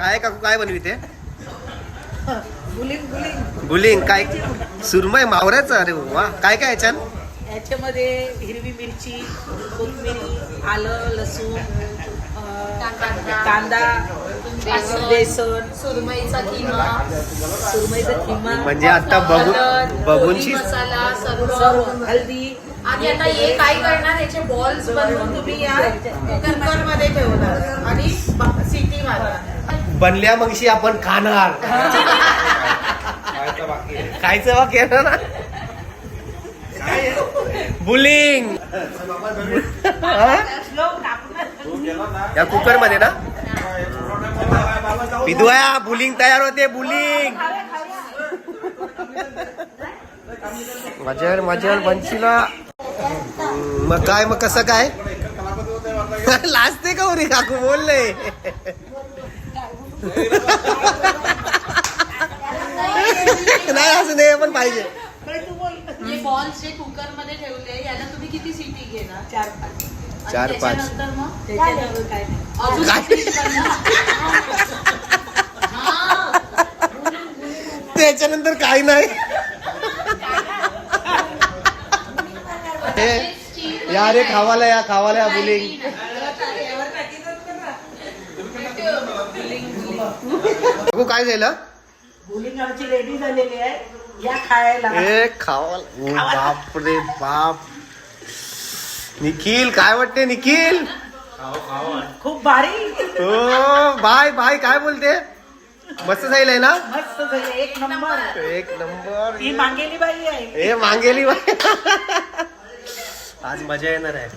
काय काकू काय बनविते? बुलिंग बुलिंग बुलिंग काय? सुरमई मावऱ्याचं? अरे वा. काय काय याच्यात? याच्यामध्ये हिरवी मिरची, कोथिंबीर, आलं, लसूण, कांदा, बेसन, सुरमईचा किमा, म्हणजे आता बघूनची मसाला सर्व सर्व. हल्दी. आणि आता हे काय करणार, याचे बॉल्स बनवून तुम्ही या कुकर मध्ये ठेवणार आणि सिटी मारणार. बनल्या मगशी आपण खाणार. खायचं बाकी आहे ना. बुलिंग या कुकर मध्ये ना विधुया बुलिंग तयार होते. बुलिंग मजल मजल बनशीला. मग काय, मग कसं काय लाजते का उरी काकू? बोलले नाही असं नाही पण पाहिजे. हे बॉल्स जे कुकर मध्ये ठेवले याला तुम्ही किती सिटी घेणार? 4-5. 4-5. त्याच्यानंतर मग त्याच्यानंतर काय नाही. अजून काय? किती करणार? हा. त्याच्यानंतर काही नाही. या रे खावाला या, खावाला या बुलिंग. काय झालं? बुलिंग आमची रेडी झालेली आहे, या खायला. ए खावाला. ओ बाप रे बाप. निखिल काय वाटते? निखिल खूप भारी, हो बाय बाय. काय बोलते? मस्त जाईल आहे ना? मस्त झाली, एक नंबर. एक नंबर. ही मांगेली बाई आहे. ए मांगेली बाय. आज मजा येणार आहे.